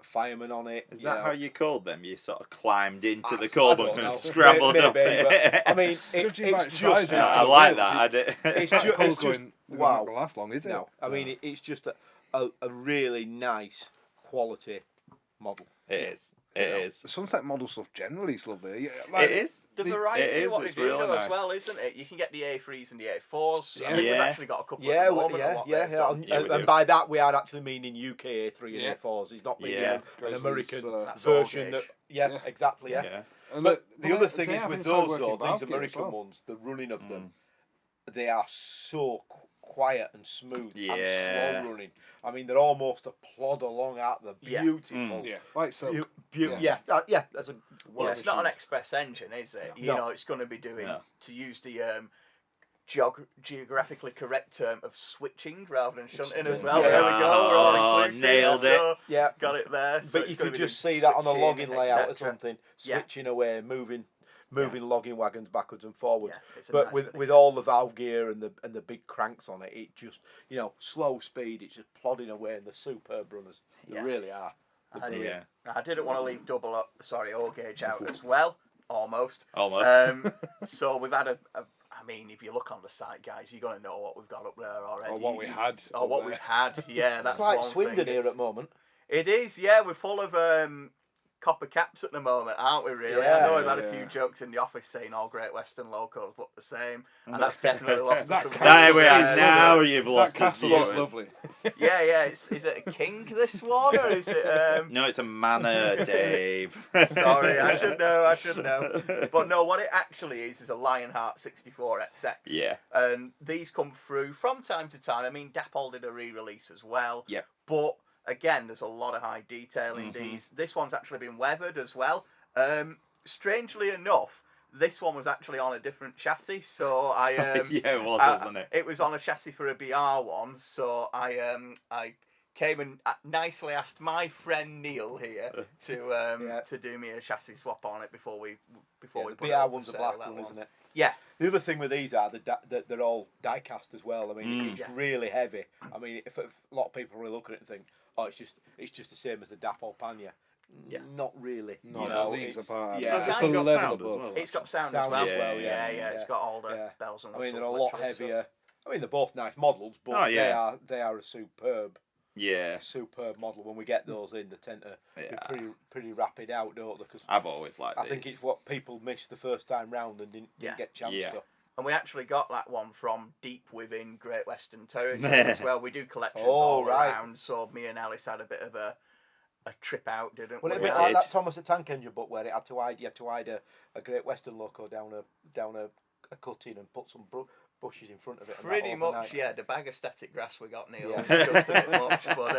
fireman on it. Is that how you called them? You sort of climbed into the I call don't book know. and scrambled up Maybe, it. but, I mean, Judging by it's size just... and I like that. I did. It's It's just going, wow. not going to last long, is it? No, I mean, it's just a really nice quality model. It is. It is. The Sunset model stuff generally is lovely. Yeah, It is. The variety of what it's they do really though nice. as well, isn't it? You can get the A3s and the A4s. I Yeah. think we've actually got a couple Yeah, at the moment of what they've done. Yeah, we and do. by that we are actually meaning UK A3 and Yeah. A4s. He's not meaning Yeah. an Grace's, American That's all version. gauge. Yeah, exactly. Yeah. Yeah. And But they- the other they thing is have with inside those working though, valve these gear as American well. ones, the running of them, they are so quiet and smooth Yeah. and slow running. I mean, they're almost a plod along out. They're Yeah. beautiful. Yeah, like so. Yeah, that's a. Well, it's not an express engine, is it? You No. know, it's going to be doing, No. to use the geographically correct term of switching rather than shunting as well. Yeah. There we go, we're all inclusive. Nailed it. So, Yeah. got it there. So But it's you gonna could be just doing see that on a switching, logging layout or etc. something, Yeah. switching away, moving logging wagons backwards and forwards. Yeah, it's a But nice with bit of with all the valve gear and the big cranks on it, it just, you know, slow speed. It's just plodding away, and the superb runners. They Yeah. really are. They're brilliant. I didn't want to leave O gauge out as well, almost. Almost. So we've had I mean, if you look on the site, guys, you're going to know what we've got up there already. Or what we had. Or what up we've there. had, yeah, that's Quite one Swindon thing. here at the moment. It is, yeah, we're full of copper caps at the moment, aren't we, really? I know we've had a few jokes in the office saying all Great Western locos look the same, and that's definitely lost us some There we are. viewers. Now you've That lost castle the looks viewers. lovely. Yeah, is it a king, this one, or is it... No, it's a manor, Dave. Sorry, I should know. But no, what it actually is a Lionheart 64XX. Yeah. And these come through from time to time. I mean, Dapol did a re-release as well. Yeah. But again, there's a lot of high detail in these. This one's actually been weathered as well. Strangely enough, this one was actually on a different chassis, so I Yeah, it was, wasn't it? It was on a chassis for a BR one, so I came and nicely asked my friend Neil here to do me a chassis swap on it before we The put it BR up for one's a sale, black that one, isn't it? Yeah. The other thing with these are that they're all die cast as well. I mean, it's Yeah. really heavy. I mean, if a lot of people really look at it and think, oh, it's just the same as the Dapol Panya. Yeah. Not really. No, You that know, leagues it's- apart. Yeah, Does It's it the got level sound as above. well? It's got sound Sound as well. as well, yeah. yeah. It's got all the Yeah. bells and I whistles. mean, they're a lot literally, so- heavier. I mean, they're both nice models, but Oh, yeah. they are a superb Yeah. model. When we get those in, they tend to Yeah. be pretty rapid out, don't they? Because I've always liked I these. think it's what people missed the first time round and didn't Yeah. get a chance Yeah. to. And we actually got that one from deep within Great Western Territory as well. We do collections all around, so me and Ellis had a bit of a trip out, didn't we? Well, a bit like that Thomas the Tank Engine book where it had to hide, you had to hide a Great Western loco down a cutting and put some bushes in front of it. Pretty much, yeah. The bag of static grass we got, Neil, was just a bit much. But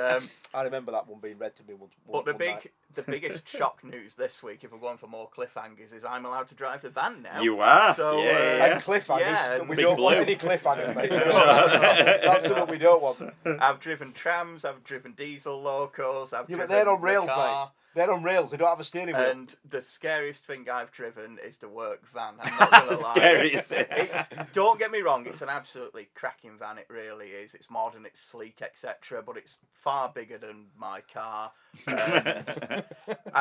I remember that one being read to me once. But the biggest shock news this week, if we're going for more cliffhangers, is I'm allowed to drive the van now. You are. So and cliffhangers. Yeah, we don't want any cliffhangers, mate. That's what we don't want. I've driven trams. I've driven diesel locos. But they're on rails, mate. They're on rails. They don't have a steering wheel. And the scariest thing I've driven is the work van. I'm not gonna lie. Scariest. Don't get me wrong. It's an absolutely cracking van. It really is. It's modern. It's sleek, etc. But it's far bigger than my car. I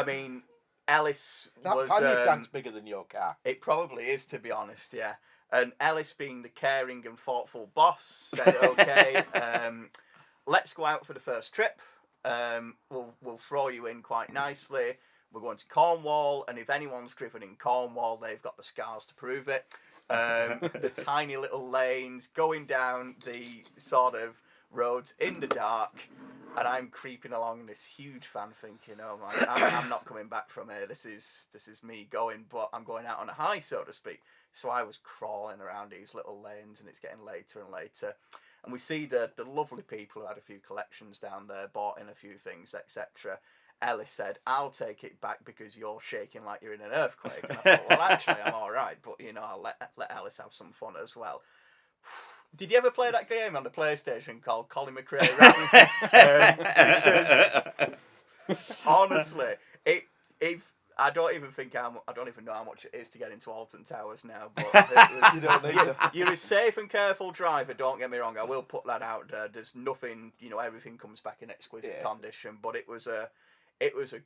mean, Ellis was. That pannier tank's bigger than your car. It probably is, to be honest. Yeah. And Ellis, being the caring and thoughtful boss, said, "Okay, let's go out for the first trip. We'll throw you in quite nicely. We're going to Cornwall, and if anyone's driven in Cornwall, they've got the scars to prove it. The tiny little lanes, going down the sort of roads in the dark, and I'm creeping along this huge van thinking, oh my, I'm not coming back from here. This is me going, but I'm going out on a high, so to speak. So I was crawling around these little lanes, and it's getting later and later. And we see the lovely people who had a few collections down there, bought in a few things, etc. Ellis said, I'll take it back because you're shaking like you're in an earthquake. And I thought, well, actually, I'm all right. But, I'll let Ellis have some fun as well. Did you ever play that game on the PlayStation called Colin McRae Rally? Honestly, I don't even know how much it is to get into Alton Towers now. But you're a safe and careful driver. Don't get me wrong. I will put that out there. There's nothing. Everything comes back in exquisite condition. But it was a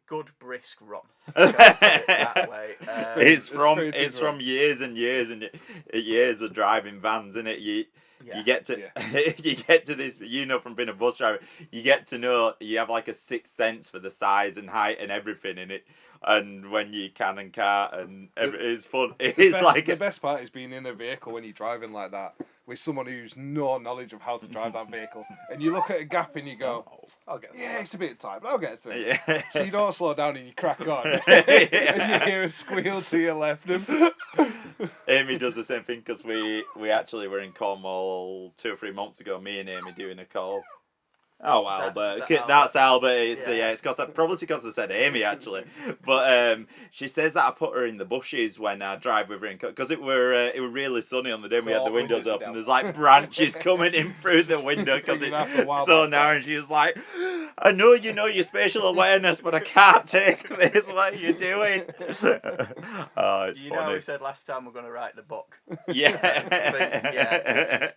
good brisk run. Put it that way. It's from years and years of driving vans, isn't it? You get to you get to this, from being a bus driver, you get to know, you have like a sixth sense for the size and height and everything in it, and when you can and can't, and it's fun. The best part is being in a vehicle when you're driving like that with someone who's no knowledge of how to drive that vehicle, and you look at a gap and you go, I'll get through. It's a bit tight, but I'll get through. Yeah. So you don't slow down and you crack on as you hear a squeal to your left. Amy does the same thing, because we actually were in Cornwall 2 or 3 months ago, me and Amy doing a call. Oh, Albert. That's Albert. It's probably because I said Amy, actually. But she says that I put her in the bushes when I drive with her, because it were really sunny on the day, and we had the windows open. There's like branches coming in through the window because it's so narrow, and she was like, I know you know your spatial awareness, but I can't take this. What are you doing? Oh, it's funny. We said last time we're going to write the book. Yeah.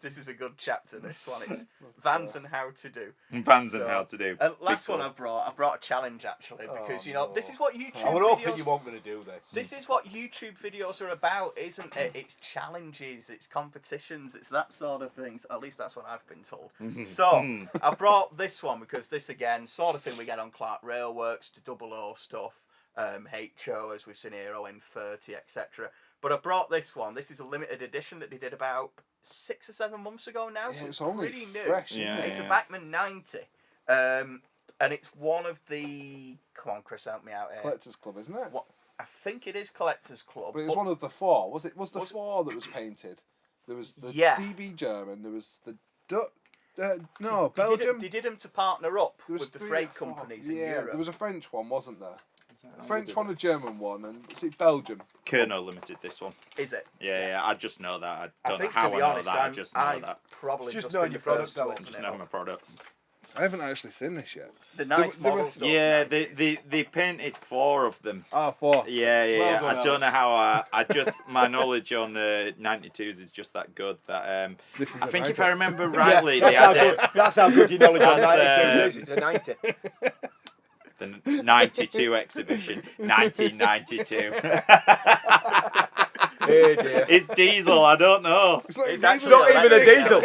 This is a good chapter, this one. It's Vans and How to Do. And how to do. And last one I brought a challenge, actually, because this is what YouTube I would hope that you weren't going to do this. This is what YouTube videos are about, isn't it? It's challenges, it's competitions, it's that sort of thing. At least that's what I've been told. So I brought this one because this, again, sort of thing we get on Clark Railworks, the 00 stuff, HO, as we've seen here, ON30, etc. But I brought this one. This is a limited edition that they did about 6 or 7 months ago now, so it's pretty new. Fresh, it's a Bachmann 90. And it's one of the... Come on, Chris, help me out here. Collectors Club, isn't it? I think it is Collectors Club. But it was one of the 4. Was the 4 that was painted? There was the DB German, there was the Belgium. They did them to partner up with the freight companies in Europe. There was a French one, wasn't there? A French one, a German one, and is it Belgium? Kerno Limited, this one. Is it? Yeah, I just know that. I don't know how I know that. I just know that. Probably just know your products. Just know my products. I haven't actually seen this yet. The nice model stuff. Yeah, they painted 4 of them. 4. Yeah. I don't know how. I just, my knowledge on 92s is just that good that I think if I remember rightly, that's how good your knowledge on 92s is. It's a 90. The 92 exhibition, 1992. Hey dear. It's diesel, I don't know. It's actually not even a diesel.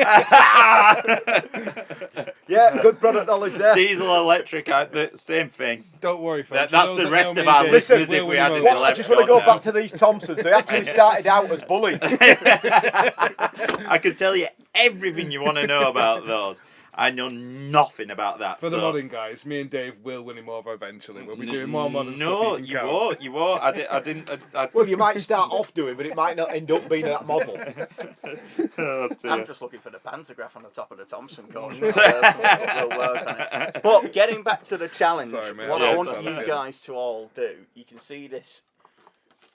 Yeah, good product knowledge there. Diesel, electric, the same thing. Don't worry, folks. That's the rest of our listeners if we had an I just want to go back to these Thompsons. They actually started out as bullies. I could tell you everything you want to know about those. I know nothing about that. For the modding guys, me and Dave will win him over eventually. We'll be doing more modern stuff. No, you won't. You won't. I didn't. Well, you might start off doing, but it might not end up being that model. Oh, I'm just looking for the pantograph on the top of the Thompson coach. We'll work on it. But getting back to the challenge, Sorry, mate. what I want you guys to all do, you can see this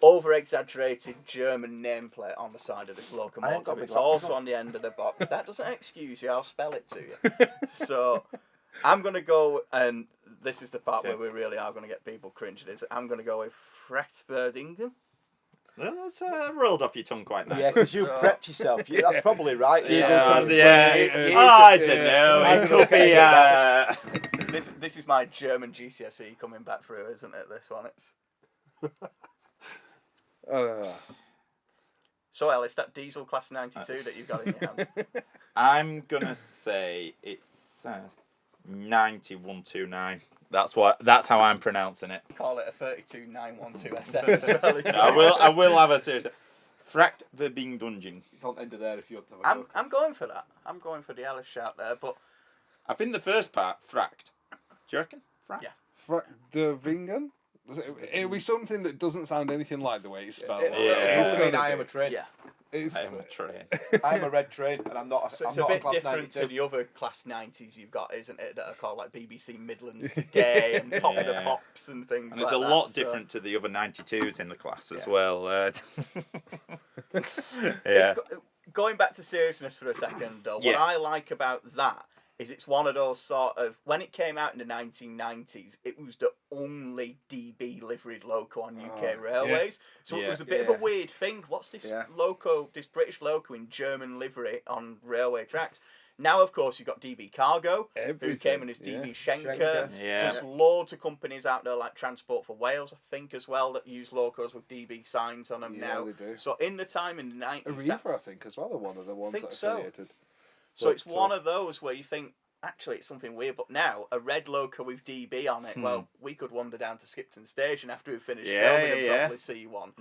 over-exaggerated German nameplate on the side of this locomotive. It's also on the end of the box. That doesn't excuse you. I'll spell it to you. So I'm going to go, and this is the part where we really are going to get people cringing, is I'm going to go with Frachtsverdingen. Well, that's rolled off your tongue quite nice. Yeah, because you prepped yourself. Yeah, that's probably right. I don't know. It could be. This is my German GCSE coming back through, isn't it? This one, it's. So, Ellis, that diesel class 92 that you've got in your hand. I'm gonna say it's 9129. That's how I'm pronouncing it. Call it a 32912 SM as I well. will have a serious. Fract Verbing Dungeon. It's on the end of there if you want to have a go. I'm going for that. I'm going for the Ellis shout there, but I think the first part, fract. Do you reckon? Fract? Yeah. The Vingen? It'll be something that doesn't sound anything like the way it's spelled. I am a train. yeah. I am a train. I'm a red train, and I'm not. So it's a bit different to the other class 90s you've got, isn't it? That are called like BBC Midlands Today and Top of the Pops and things. And it's like a that, lot so. different to the other 92s in the class as well. Yeah. Going back to seriousness for a second, though, what I like about that is it's one of those sort of, when it came out in the 1990s, it was the only DB liveried loco on UK railways. So it was a bit of a weird thing. What's this loco, this British loco in German livery on railway tracks? Now, of course, you've got DB Cargo, who came in as DB Schenker. There's loads of companies out there like Transport for Wales, I think, as well, that use locos with DB signs on them now. They do. So in the time in the 90s... Arriva, I think, as well, are one of the ones that are affiliated. So it's one of those where you think, actually, it's something weird. But now, a red loco with DB on it, well, we could wander down to Skipton Station after we finished filming and probably see one.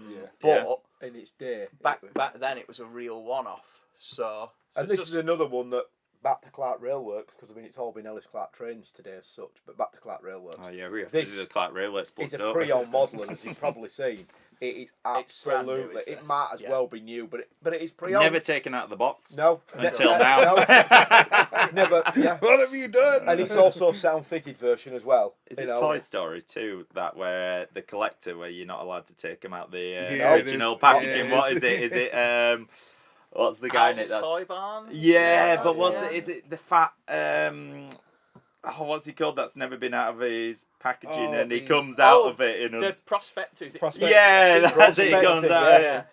But in its day, back then, it was a real one-off. So and this is another one that, back to Clark Railworks, because I mean, it's all been Ellis Clark trains today as such, but back to Clark Railworks. Oh, yeah, we have to do the Clark Railworks. It's a pre-owned model, and as you've probably seen, it is absolutely. It might as well be new, but it is pre-owned. Never taken out of the box. No. Until now. Never. Yeah. What have you done? And it's also a sound-fitted version as well. Is it Toy Story 2, that where the collector, where you're not allowed to take them out the original packaging? What is it? Is it what's the guy in it? Toy Barn? Yeah, but is it the fat what's he called? That's never been out of his packaging, and he comes out of it in the prospectus. Yeah, that's it. He comes out. Yeah.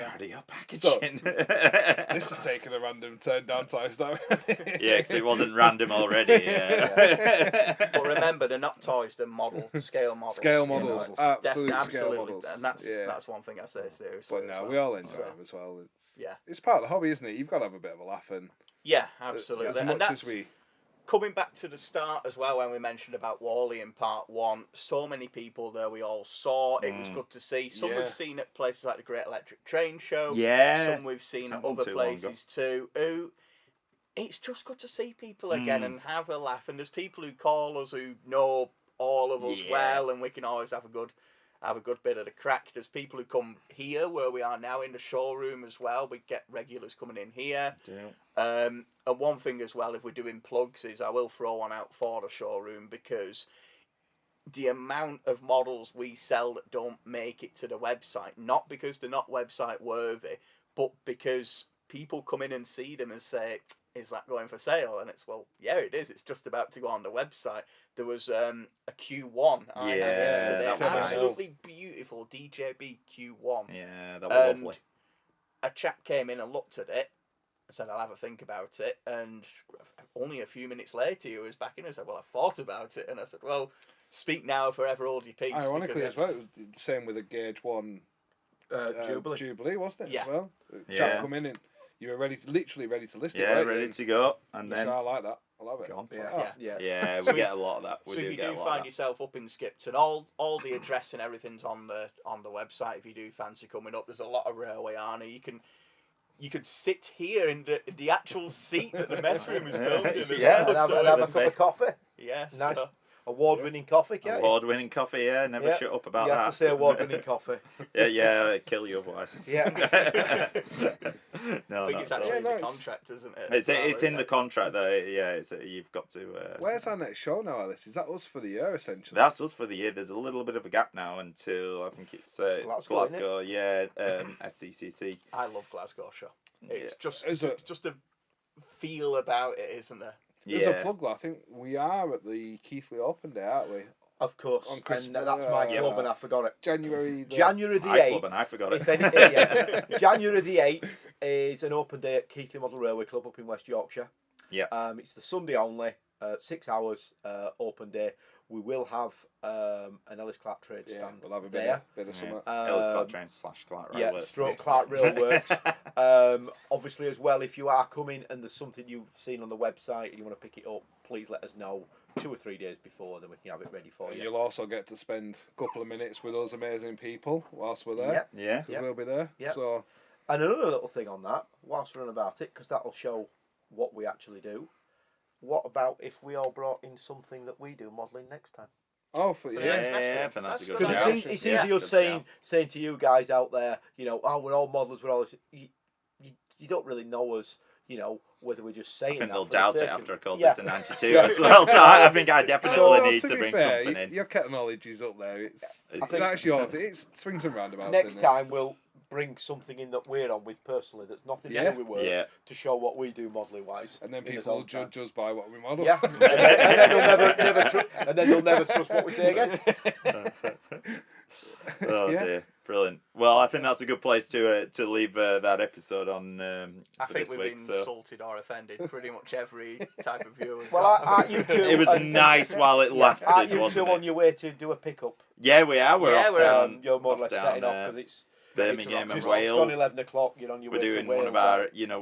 Out of your packaging. This is taking a random turn down ties, though. Yeah, because it wasn't random already. But remember, they're not toys; they're scale models. Scale models, absolutely. Absolutely, and that's one thing I say seriously. But no, we all enjoy them as well. It's part of the hobby, isn't it? You've got to have a bit of a laugh, and absolutely. As much as we. Coming back to the start as well, when we mentioned about Warley in part 1, so many people there we all saw. It was good to see. Some we've seen at places like the Great Electric Train Show. Yeah. Some we've seen at other places too. It's just good to see people again and have a laugh. And there's people who call us who know all of us well, and we can always have a good bit of the crack. There's people who come here where we are now in the showroom as well. We get regulars coming in here. And one thing as well, if we're doing plugs, is I will throw one out for the showroom, because the amount of models we sell that don't make it to the website, not because they're not website worthy, but because people come in and see them and say, is that going for sale? And it's, well, yeah, it is. It's just about to go on the website. There was a Q1 I had yesterday. Absolutely beautiful DJB Q1. Yeah, that was lovely. A chap came in and looked at it and said, I'll have a think about it. And only a few minutes later, he was back in and said, well, I thought about it. And I said, well, speak now or forever hold your peace. Ironically as well, same with the Gauge 1 Jubilee, wasn't it, as well? Chap come in and You were literally ready to list it. Yeah, Right? ready to go. And then I like that. I love it. Go on. Yeah. We So get a lot of that. We So do if you get a do lot find of that. yourself up in Skipton, all the address and everything's on the website. If you do fancy coming up, there's a lot of railway Arnie. You can sit here in the actual seat that the mess room is filmed in as Yeah, well. And So have a it's- cup of coffee. yeah, Nice. so- Award-winning coffee, can't you? Award-winning coffee, yeah. Never Yeah. shut up about You that. have to say award-winning coffee. Yeah, it'd kill you otherwise. Yeah. No, I think that's it's actually in no, the it's- contract, isn't it? It's in the contract though. Yeah, you've got to. Where's our next show now, Alice? Is that us for the year, essentially? That's us for the year. There's a little bit of a gap now until I think it's Glasgow, yeah, SCCC. I love Glasgow show. It's Yeah. just a feel about it, isn't there? There's a plug, though. I think we are at the Keithley Open Day, aren't we? Of course. On Christmas. And that's my Yeah. club, and I forgot it. January the January It's the my 8th. club and I forgot it. if any- yeah. January the 8th is an open day at Keithley Model Railway Club up in West Yorkshire. Yeah. It's the Sunday only, 6 hours open day. We will have an Ellis Clark trade Yeah, stand we'll have a there. bit of summer. Ellis Clark Train / Clark Yeah, Railworks. stroke Clark Railworks. Obviously, as well, if you are coming and there's something you've seen on the website and you want to pick it up, please let us know 2 or 3 days before, then we can have it ready for you. You'll also get to spend a couple of minutes with those amazing people whilst we're there. Yeah. Because we'll be there. Yep. So, And another little thing on that, whilst we're on about it, because that'll show what we actually do. What about if we all brought in something that we do modelling next time? for the yeah. next match, I think that's a good Because Because shout. it's Yeah, easy it's us a good saying to you guys out there, we're all modellers, we're all this. You don't really know us, whether we're just saying I think that they'll for the doubt it sake of- after I called Yeah. this a 92 as well. So I think I definitely So, need to to be bring fair, something in. your cat knowledge is up there. It's I think- that's your thing. It swings and roundabouts. Next isn't time we'll bring something in that we're on with personally that's nothing to Yeah. do with work Yeah. to show what we do modelling wise. And then in his people will own time. judge us by what we model. Yeah, and then they'll never trust what we say again. Oh Yeah. dear, brilliant. Well, I think that's a good place to leave that episode on. I for think this we've week, so. insulted or offended pretty much every type of viewer. we've Well, got. aren't you two? It was nice while it lasted, Aren't you two wasn't on it? your way to do a pickup? Yeah, we are. We're Yeah, off we're down. You're more or off less down, setting off because it's Birmingham and it's Wales. on 11 o'clock. You're on your We're way doing to Wales.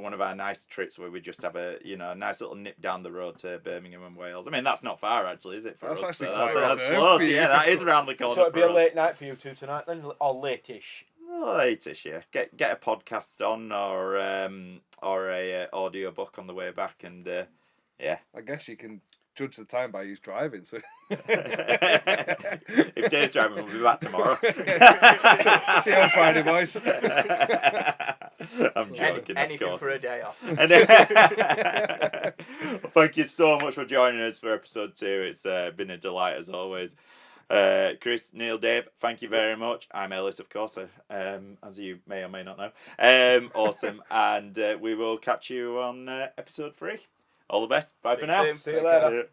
one of our nice trips where we just have a nice little nip down the road to Birmingham and Wales. I mean, that's not far actually, is it? For That's us? actually So quite that's reserved close. for you. Yeah, that is around the corner. So it'll be for a us. late night for you two tonight then, or late-ish. Latest, yeah. Get a podcast on or a audio book on the way back, and yeah. I guess you can judge the time by who's driving. So If Dave's driving, we'll be back tomorrow. see you on Friday, boys. I'm joking. Anything of course. for a day off. Thank you so much for joining us for episode 2. It's been a delight as always. Chris, Neil, Dave, thank you very much. I'm Ellis, of course, as you may or may not know. Awesome. And we will catch you on episode 3. All the best. Bye See for you now. soon. See you later. See you.